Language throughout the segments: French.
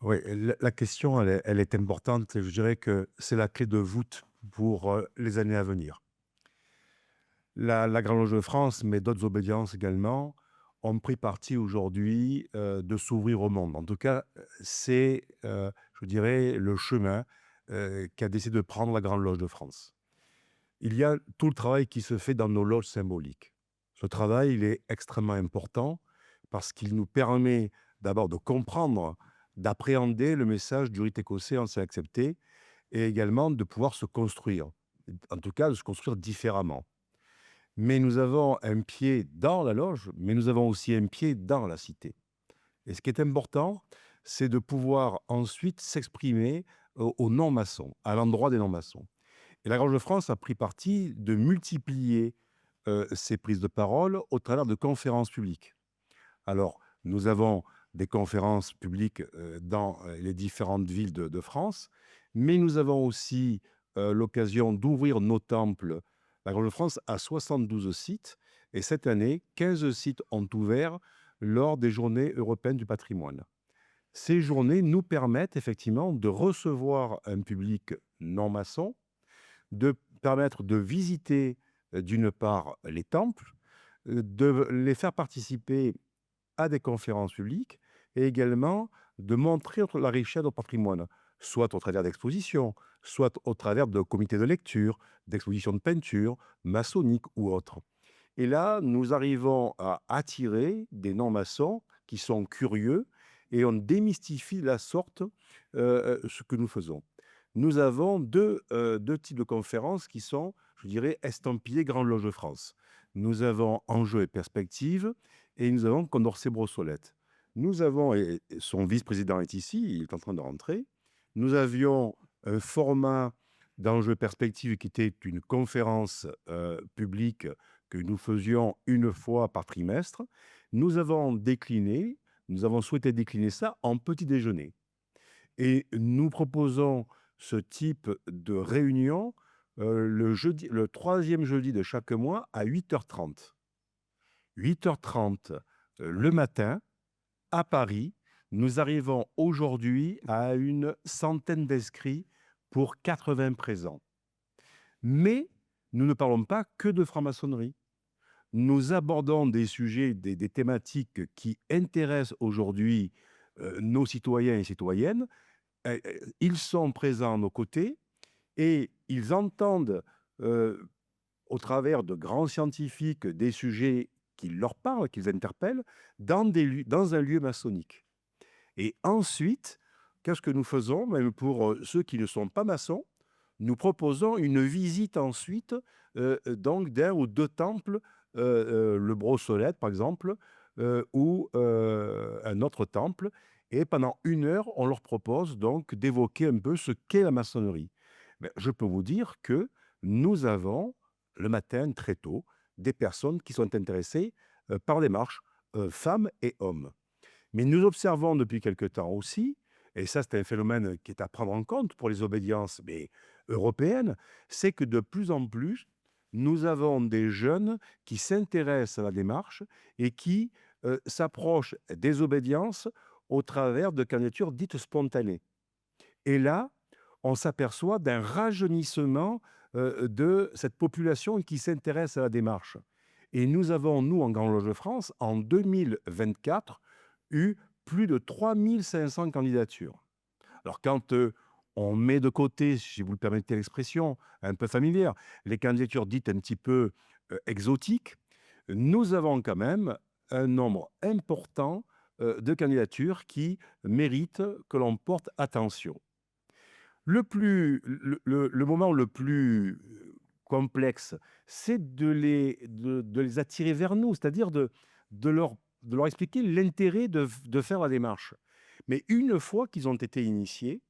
Oui, la question, elle est importante et je dirais que c'est la clé de voûte pour, les années à venir. La Grande Loge de France, mais d'autres obédiences également, ont pris parti aujourd'hui, de s'ouvrir au monde. En tout cas, c'est, je dirais, le chemin, qu'a décidé de prendre la Grande Loge de France. Il y a tout le travail qui se fait dans nos loges symboliques. Ce travail, il est extrêmement important parce qu'il nous permet d'abord de comprendre, d'appréhender le message du rite écossais ancien accepté et également de pouvoir se construire. En tout cas, de se construire différemment. Mais nous avons un pied dans la loge, mais nous avons aussi un pied dans la cité. Et ce qui est important, c'est de pouvoir ensuite s'exprimer aux non-maçons, à l'endroit des non-maçons. Et la Grange de France a pris parti de multiplier ces prises de parole au travers de conférences publiques. Alors, nous avons des conférences publiques dans les différentes villes de France, mais nous avons aussi l'occasion d'ouvrir nos temples. La Grange de France a 72 sites et cette année, 15 sites ont ouvert lors des Journées européennes du patrimoine. Ces journées nous permettent effectivement de recevoir un public non maçon, de permettre de visiter, d'une part, les temples, de les faire participer à des conférences publiques et également de montrer la richesse de notre patrimoine, soit au travers d'expositions, soit au travers de comités de lecture, d'expositions de peinture, maçonniques ou autres. Et là, nous arrivons à attirer des non-maçons qui sont curieux et on démystifie la sorte ce que nous faisons. Nous avons deux types de conférences qui sont, je dirais, estampillées Grande Loge de France. Nous avons Enjeux et perspectives et nous avons Condorcet Brossolette. Nous avons, et son vice-président est ici, il est en train de rentrer, nous avions un format d'Enjeux et perspectives qui était une conférence publique que nous faisions une fois par trimestre. Nous avons décliné, nous avons souhaité décliner ça en petit déjeuner. Et nous proposons ce type de réunion le troisième jeudi de chaque mois à 8h30. 8h30 le matin, à Paris. Nous arrivons aujourd'hui à une centaine d'inscrits pour 80 présents. Mais nous ne parlons pas que de franc-maçonnerie. Nous abordons des sujets, des thématiques qui intéressent aujourd'hui nos citoyens et citoyennes. Ils sont présents à nos côtés et ils entendent au travers de grands scientifiques des sujets qui leur parlent, qu'ils interpellent, dans un lieu maçonnique. Et ensuite, qu'est-ce que nous faisons? Même pour ceux qui ne sont pas maçons, nous proposons une visite ensuite donc d'un ou deux temples, le Brossolette par exemple, ou un autre temple. Et pendant 1 heure, on leur propose donc d'évoquer un peu ce qu'est la maçonnerie. Mais je peux vous dire que nous avons, le matin, très tôt, des personnes qui sont intéressées par les marches, femmes et hommes. Mais nous observons depuis quelque temps aussi, et ça c'est un phénomène qui est à prendre en compte pour les obédiences mais européennes, c'est que de plus en plus, nous avons des jeunes qui s'intéressent à la démarche et qui s'approchent des obédiences au travers de candidatures dites spontanées. Et là, on s'aperçoit d'un rajeunissement de cette population qui s'intéresse à la démarche. Et nous avons, nous, en Grande Loge de France, en 2024, eu plus de 3500 candidatures. Alors, quand on met de côté, si vous le permettez l'expression, un peu familière, les candidatures dites un petit peu exotiques, nous avons quand même un nombre important de candidatures qui méritent que l'on porte attention. Le moment le plus complexe, c'est de les attirer vers nous, c'est-à-dire de leur, de leur expliquer l'intérêt de faire la démarche. Mais une fois qu'ils ont été initiés,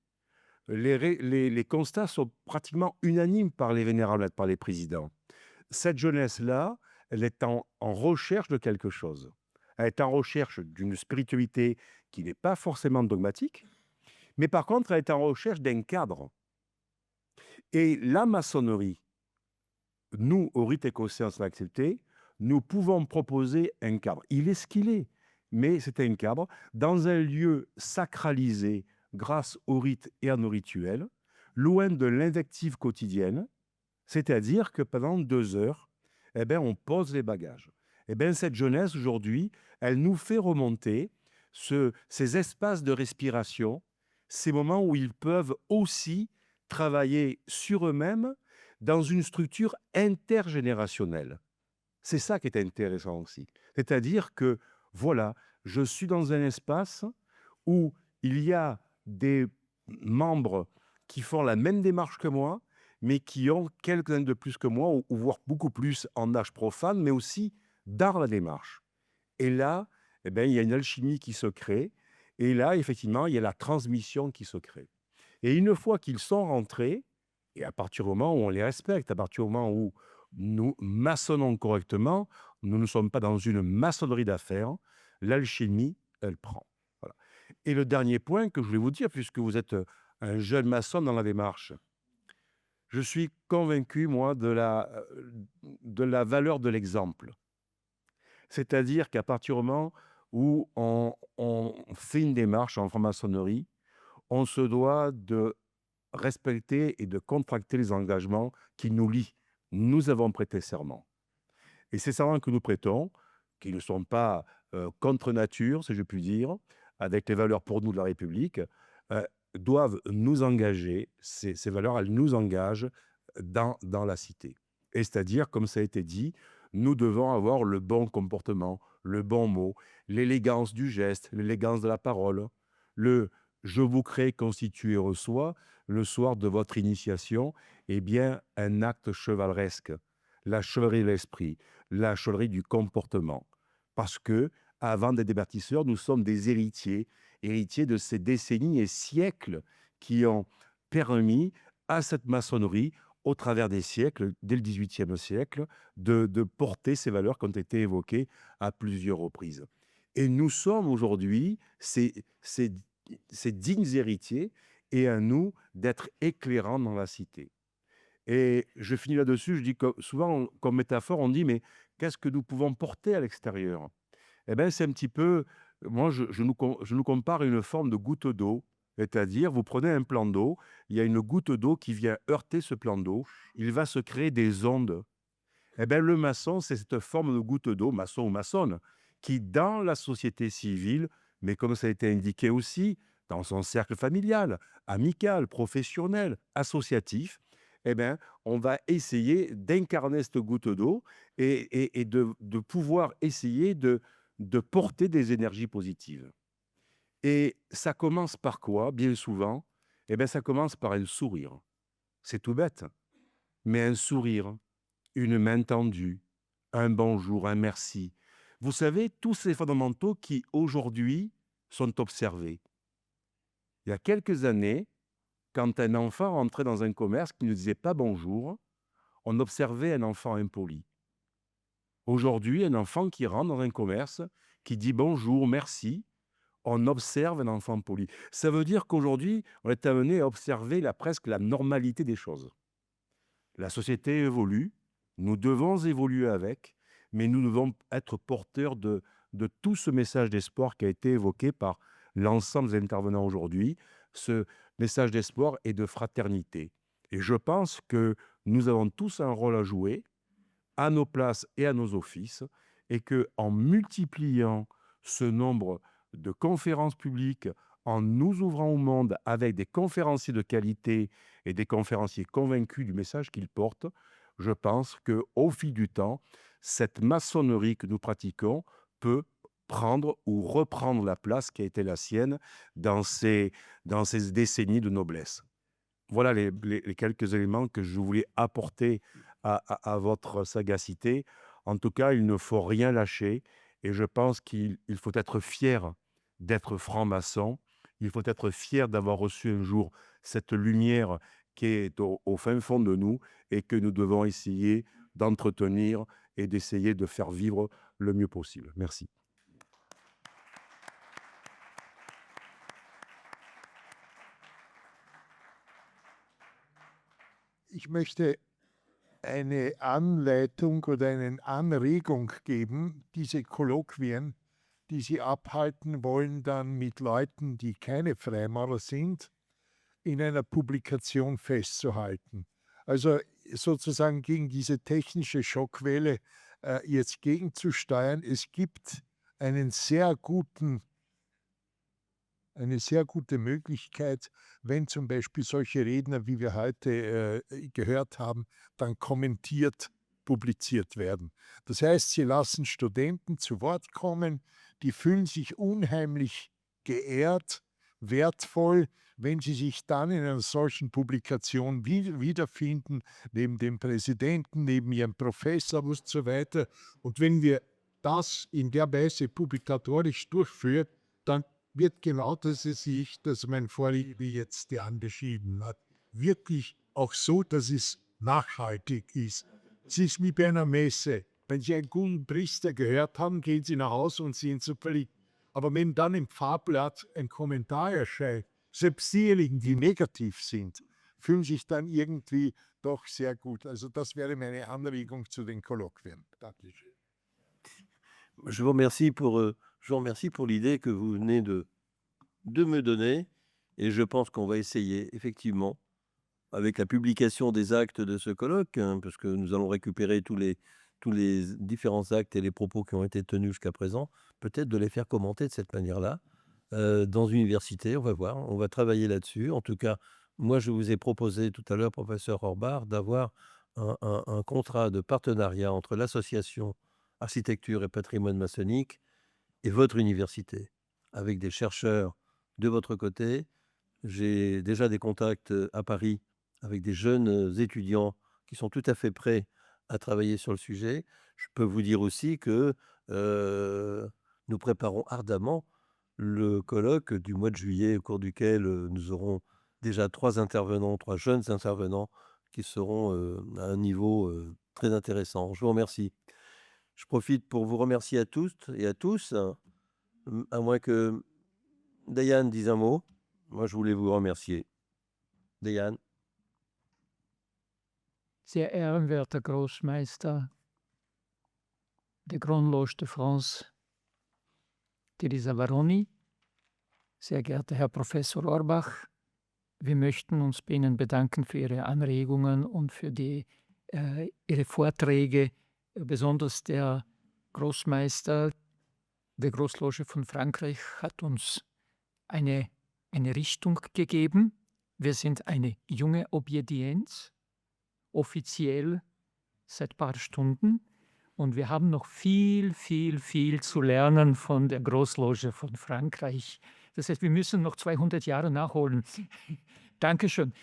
les constats sont pratiquement unanimes par les vénérables, par les présidents. Cette jeunesse-là, elle est en recherche de quelque chose. Elle est en recherche d'une spiritualité qui n'est pas forcément dogmatique, mais par contre, elle est en recherche d'un cadre. Et la maçonnerie, nous, au rite écossais en accepté, nous pouvons proposer un cadre. Il est ce qu'il est, mais c'est un cadre dans un lieu sacralisé grâce au rite et à nos rituels, loin de l'invective quotidienne, c'est-à-dire que pendant 2 heures, eh ben, on pose les bagages. Eh ben, cette jeunesse, aujourd'hui, elle nous fait remonter ces espaces de respiration, ces moments où ils peuvent aussi travailler sur eux-mêmes dans une structure intergénérationnelle. C'est ça qui est intéressant aussi. C'est-à-dire que, voilà, je suis dans un espace où il y a des membres qui font la même démarche que moi, mais qui ont quelques années de plus que moi, ou voire beaucoup plus en âge profane, mais aussi dans la démarche. Et là, eh ben, il y a une alchimie qui se crée, et là, effectivement, il y a la transmission qui se crée. Et une fois qu'ils sont rentrés, et à partir du moment où on les respecte, à partir du moment où nous maçonnons correctement, nous ne sommes pas dans une maçonnerie d'affaires, l'alchimie, elle prend. Voilà. Et le dernier point que je voulais vous dire, puisque vous êtes un jeune maçon dans la démarche, je suis convaincu, moi, de la valeur de l'exemple. C'est-à-dire qu'à partir du moment où on fait une démarche en franc-maçonnerie, on se doit de respecter et de contracter les engagements qui nous lient. Nous avons prêté serment. Et ces serments que nous prêtons, qui ne sont pas contre nature, si je puis dire, avec les valeurs pour nous de la République, euh, doivent nous engager, ces valeurs, elles nous engagent dans la cité. Et c'est-à-dire, comme ça a été dit, nous devons avoir le bon comportement, le bon mot, l'élégance du geste, l'élégance de la parole, le je vous crée, constitué, reçoit, le soir de votre initiation, eh bien, un acte chevaleresque, la chevalerie de l'esprit, la chevalerie du comportement. Parce que, avant d'être des bâtisseurs, nous sommes des héritiers, héritiers de ces décennies et siècles qui ont permis à cette maçonnerie, au travers des siècles, dès le XVIIIe siècle, de porter ces valeurs qui ont été évoquées à plusieurs reprises. Et nous sommes aujourd'hui ces dignes héritiers, et à nous d'être éclairants dans la cité. Et je finis là-dessus, je dis que souvent, comme métaphore, on dit, mais qu'est-ce que nous pouvons porter à l'extérieur? Eh bien, c'est un petit peu, moi, je nous compare à une forme de goutte d'eau, c'est-à-dire, vous prenez un plan d'eau, il y a une goutte d'eau qui vient heurter ce plan d'eau, il va se créer des ondes. Eh bien, le maçon, c'est cette forme de goutte d'eau, maçon ou maçonne, qui, dans la société civile, mais comme ça a été indiqué aussi, dans son cercle familial, amical, professionnel, associatif, eh bien, on va essayer d'incarner cette goutte d'eau et de pouvoir essayer de porter des énergies positives. Et ça commence par quoi, bien souvent? Eh bien, ça commence par un sourire. C'est tout bête, mais un sourire, une main tendue, un bonjour, un merci. Vous savez, tous ces fondamentaux qui, aujourd'hui, sont observés. Il y a quelques années, quand un enfant rentrait dans un commerce qui ne disait pas bonjour, on observait un enfant impoli. Aujourd'hui, un enfant qui rentre dans un commerce, qui dit bonjour, merci, on observe un enfant poli. Ça veut dire qu'aujourd'hui, on est amené à observer presque la normalité des choses. La société évolue, nous devons évoluer avec, mais nous devons être porteurs de tout ce message d'espoir qui a été évoqué par l'ensemble des intervenants aujourd'hui, ce message d'espoir et de fraternité. Et je pense que nous avons tous un rôle à jouer à nos places et à nos offices, et que en multipliant ce nombre de conférences publiques, en nous ouvrant au monde avec des conférenciers de qualité et des conférenciers convaincus du message qu'ils portent, je pense qu'au fil du temps, cette maçonnerie que nous pratiquons peut prendre ou reprendre la place qui a été la sienne dans ces décennies de noblesse. Voilà les quelques éléments que je voulais apporter à votre sagacité. En tout cas, il ne faut rien lâcher, et je pense qu'il faut être fier d'être franc-maçon. Il faut être fier d'avoir reçu un jour cette lumière qui est au fin fond de nous, et que nous devons essayer d'entretenir et d'essayer de faire vivre le mieux possible. Merci. Ich möchte eine Anleitung oder eine Anregung geben, diese Kolloquien die sie abhalten wollen, dann mit Leuten, die keine Freimaurer sind, in einer Publikation festzuhalten. Also sozusagen gegen diese technische Schockwelle jetzt gegenzusteuern. Es gibt einen sehr guten eine sehr gute Möglichkeit, wenn zum Beispiel solche Redner, wie wir heute gehört haben, dann kommentiert publiziert werden. Das heißt, sie lassen Studenten zu Wort kommen, die fühlen sich unheimlich geehrt, wertvoll, wenn sie sich dann in einer solchen Publikation wiederfinden, neben dem Präsidenten, neben ihrem Professor und so weiter. Und wenn wir das in der Weise publikatorisch durchführen, dann wird genau diese Sicht, das mein Vorredner jetzt dir anbeschrieben hat, wirklich auch so, dass es nachhaltig ist. Es ist wie bei einer Messe. Wenn Sie einen guten Priester gehört haben, gehen Sie nach Hause und sind so verliebt. Aber wenn dann im Pfarrblatt ein Kommentar erscheint, selbst diejenigen, die negativ sind, fühlen sich dann irgendwie doch sehr gut. Also das wäre meine Anregung zu den Kolloquien. Dankeschön. Je vous remercie pour l'idée que vous venez de me donner et je pense qu'on va essayer effectivement, avec la publication des actes de ce colloque, hein, parce que nous allons récupérer tous les différents actes et les propos qui ont été tenus jusqu'à présent, peut-être de les faire commenter de cette manière-là, dans une université, on va voir, on va travailler là-dessus. En tout cas, moi, je vous ai proposé tout à l'heure, professeur Orbach, d'avoir un contrat de partenariat entre l'association Architecture et Patrimoine maçonnique et votre université, avec des chercheurs de votre côté. J'ai déjà des contacts à Paris avec des jeunes étudiants qui sont tout à fait prêts à travailler sur le sujet. Je peux vous dire aussi que nous préparons ardemment le colloque du mois de juillet, au cours duquel nous aurons déjà 3 intervenants, 3 jeunes intervenants qui seront à un niveau très intéressant. Je vous remercie. Je profite pour vous remercier à tous et à tous, à moins que Diane dise un mot. Moi, je voulais vous remercier. Diane. Sehr ehrenwerter Großmeister der Grande Loge de France, Teresa Varoni, sehr geehrter Herr Professor Orbach, wir möchten uns bei Ihnen bedanken für Ihre Anregungen und für Ihre Vorträge. Besonders der Großmeister der Großloge von Frankreich hat uns eine Richtung gegeben. Wir sind eine junge Obedienz, offiziell seit ein paar Stunden. Und wir haben noch viel, viel, viel zu lernen von der Großloge von Frankreich. Das heißt, wir müssen noch 200 Jahre nachholen. Dankeschön.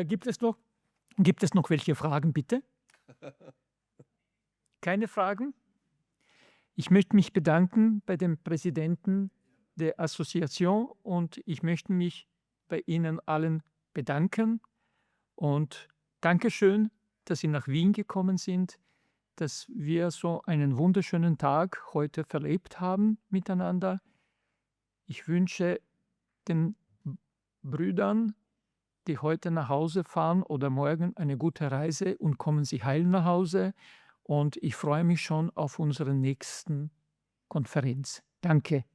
Gibt es noch welche Fragen, bitte? Keine Fragen? Ich möchte mich bedanken bei dem Präsidenten der Association und ich möchte mich bei Ihnen allen bedanken. Und Dankeschön, dass Sie nach Wien gekommen sind, dass wir so einen wunderschönen Tag heute verlebt haben miteinander. Ich wünsche den Brüdern, die heute nach Hause fahren oder morgen, eine gute Reise und kommen Sie heil nach Hause. Und ich freue mich schon auf unsere nächsten Konferenz. Danke.